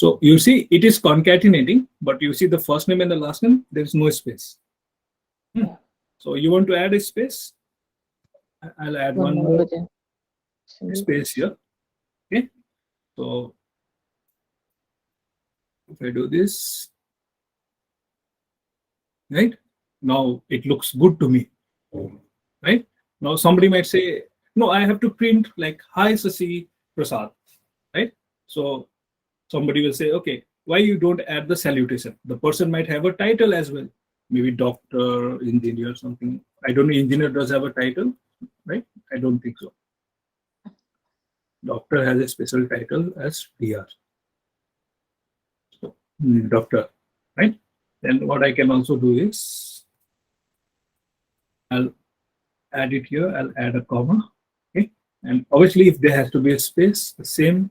So you see, it is concatenating, but you see the first name and the last name, there is no space. So you want to add a space? I'll add one more space here. Okay. So if I do this, right, now it looks good to me. Right now, somebody might say, no, I have to print like hi Sasi Prasad. Right. So somebody will say, okay, why you don't add the salutation? The person might have a title as well. Maybe doctor, engineer, something. I don't know, engineer does have a title, right? I don't think so. Doctor has a special title as PR. So, doctor, right? Then what I can also do is, I'll add it here, I'll add a comma, okay? And obviously, if there has to be a space, the same.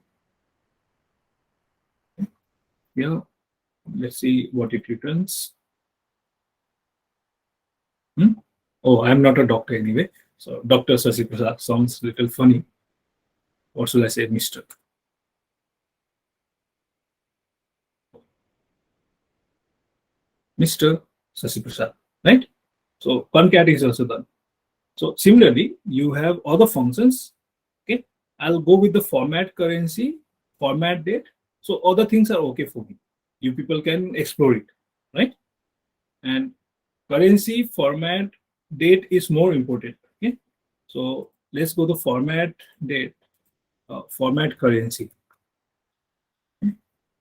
Here, let's see what it returns. Oh, I'm not a doctor anyway. So Dr. Sasi Prasad sounds a little funny. Or should I say Mr. Mr. Sasi Prasad, right? So concat is also done. So similarly, you have other functions. Okay, I'll go with the format currency, format date. So other things are okay for me. You people can explore it, right? And currency, format, date is more important. Okay, so let's go to format date, format currency.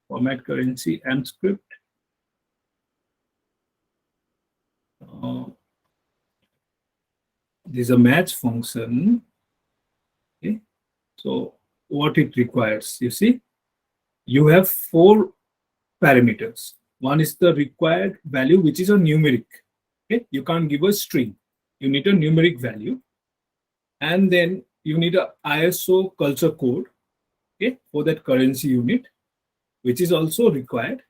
Format currency, Ampscript. This is a match function. Okay, so what it requires, you see, you have 4 parameters. One is the required value, which is a numeric. Okay, you can't give a string. You need a numeric value, and then you need a ISO culture code, okay, for that currency unit, which is also required.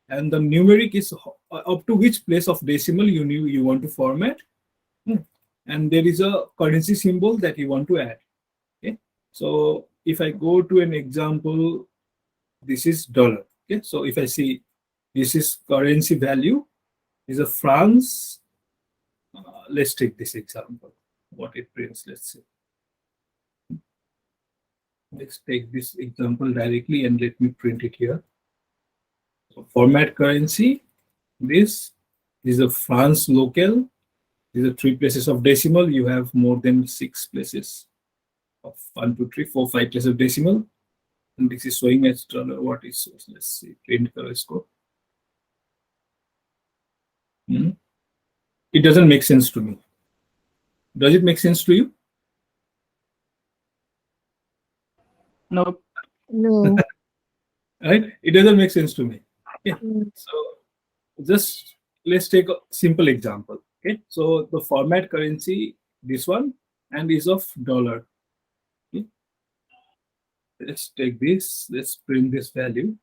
And the numeric is up to which place of decimal you want to format. And there is a currency symbol that you want to add. Okay, so if I go to an example, this is dollar. Okay, so if I see this is currency value, is a France. Let's take this example. What it prints, let's see. Let's take this example directly and let me print it here. So format currency, this is a France local. These are 3 places of decimal. You have more than 6 places of 1, 2, 3, 4, 5 places of decimal. And this is showing as dollar. What is, let's see, print color scope. It doesn't make sense to me. Does it make sense to you? No. No. Right? It doesn't make sense to me. Yeah. So just let's take a simple example. Okay. So the format currency, this one, and is of dollar. Okay. Let's take this. Let's print this value.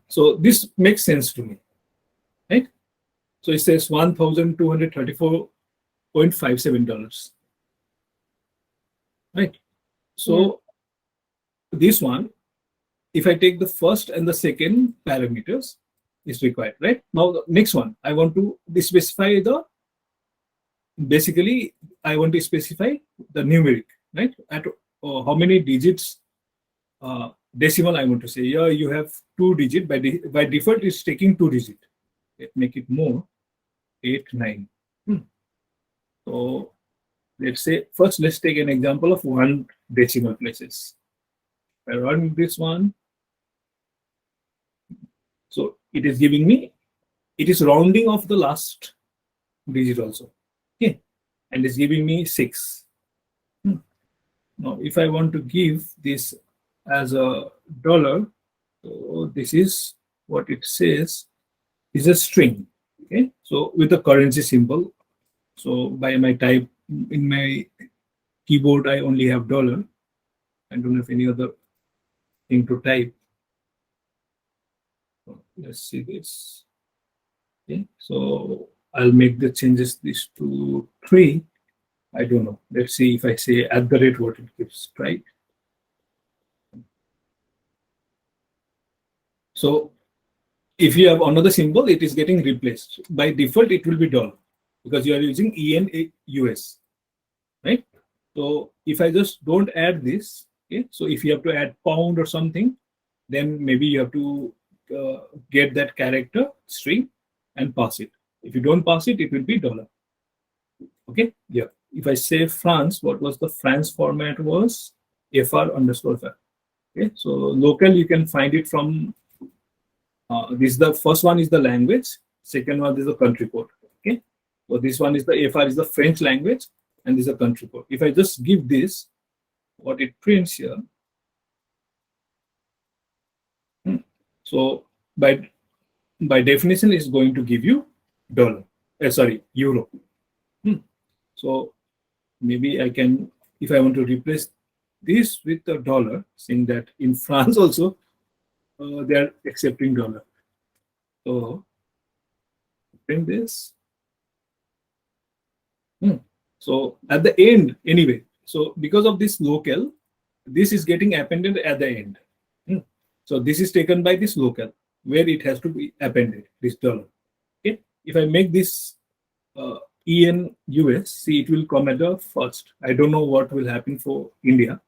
So this makes sense to me, right? So it says $1,234.57. Right. So this one, if I take the first and the second parameters, is required, right? Now the next one, I want to specify the, basically I want to specify the numeric, right? At how many digits decimal I want to say. Here you have 2 digit, by default it's taking 2 digit. Make it more, 8, 9. So let's say first let's take an example of 1 decimal places. I run this one. So it is giving me, it is rounding off the last digit also. Okay, and it's giving me 6. Now if I want to give this as a dollar, so this is what it says is a string. Okay, so with the currency symbol. So by my type in my keyboard, I only have dollar. I don't have any other thing to type. So let's see this. Okay, so I'll make the changes this to 3. I don't know. Let's see if I say @ what it gives, right? So if you have another symbol, it is getting replaced. By default, it will be dollar because you are using EN US, right? So if I just don't add this, okay, so if you have to add pound or something, then maybe you have to get that character string and pass it. If you don't pass it, it will be dollar. Okay, yeah. If I say France, what was the France format was FR_FR. Okay, so local you can find it from this. The first one is the language. Second one is the country code. Okay, so this one is the FR is the French language, and this is a country code. If I just give this, what it prints here. So by definition, is going to give you dollar. Sorry, euro. So maybe I can, if I want to replace this with the dollar, saying that in France also they are accepting dollar. So print this. So at the end, anyway, so because of this local, this is getting appended at the end. So this is taken by this local where it has to be appended, this dollar. Okay, if I make this EN US, see, it will come at the first. I don't know what will happen for India.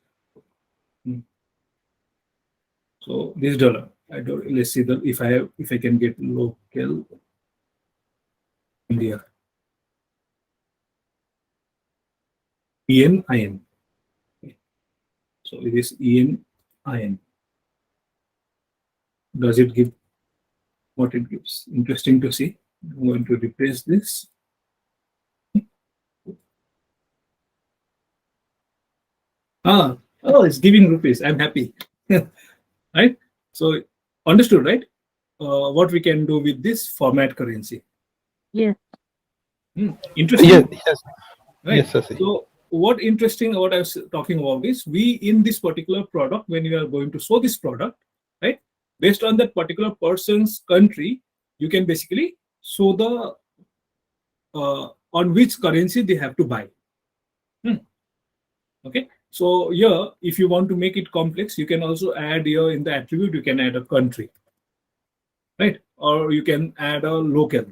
So this dollar, I don't. Let's see the if I can get local India. EN IN. Okay. So it is EN IN. Does it give what it gives? Interesting to see. I'm going to replace this. Oh, it's giving rupees. I'm happy. Right? So understood, right? What we can do with this format currency. Yeah. Interesting. Yes. Right? Yes, sir. So what interesting, what I was talking about is we in this particular product, when you are going to show this product, right? Based on that particular person's country, you can basically show the on which currency they have to buy. Okay. So here, if you want to make it complex, you can also add here in the attribute, you can add a country, right? Or you can add a local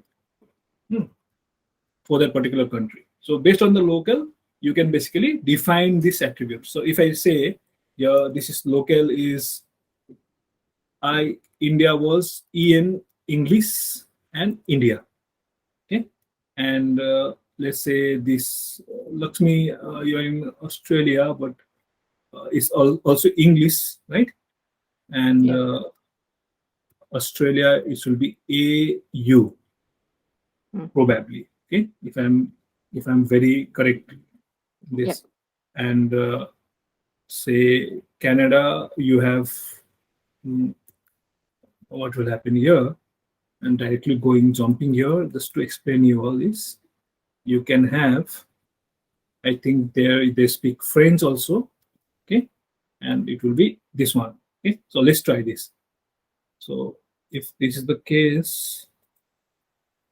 for that particular country. So based on the local, you can basically define this attribute. So if I say, yeah, this is local is India was EN English and India. Okay. And let's say this Lakshmi, you're in Australia, but it's also English, right? And Australia, it will be AU probably. Okay, if I'm very correct in this. And say Canada, you have what will happen here, and directly jumping here just to explain you all this. You can have, I think they speak French also, okay, and it will be this one. Okay, so let's try this. So if this is the case,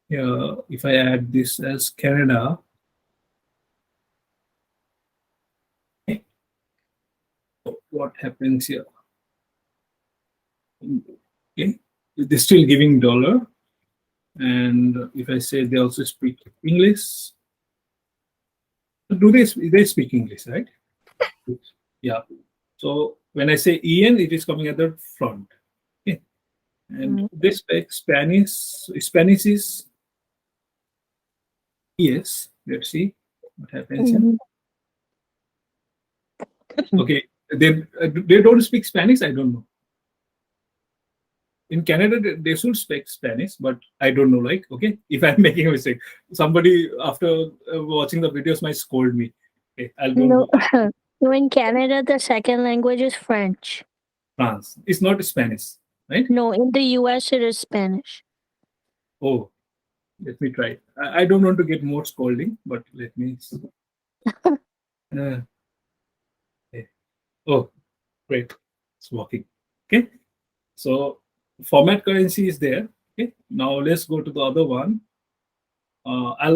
if I add this as Canada, okay, so what happens here? Okay, they're still giving dollar, and if I say they also speak English, do they speak English, right? Yeah. So when I say EN, it is coming at the front. Okay. And they speak Spanish. Spanish is yes. Let's see what happens here. Okay. They don't speak Spanish. I don't know. In Canada, they should speak Spanish, but I don't know. Like, okay, if I'm making a mistake, somebody after watching the videos might scold me. Okay, I'll do. No, no, in Canada, the second language is French. France. It's not Spanish, right? No, in the US, it is Spanish. Oh, let me try. I don't want to get more scolding, but let me. Okay. Oh, great. It's working. Okay. So format currency is there. Okay. Now let's go to the other one. I'll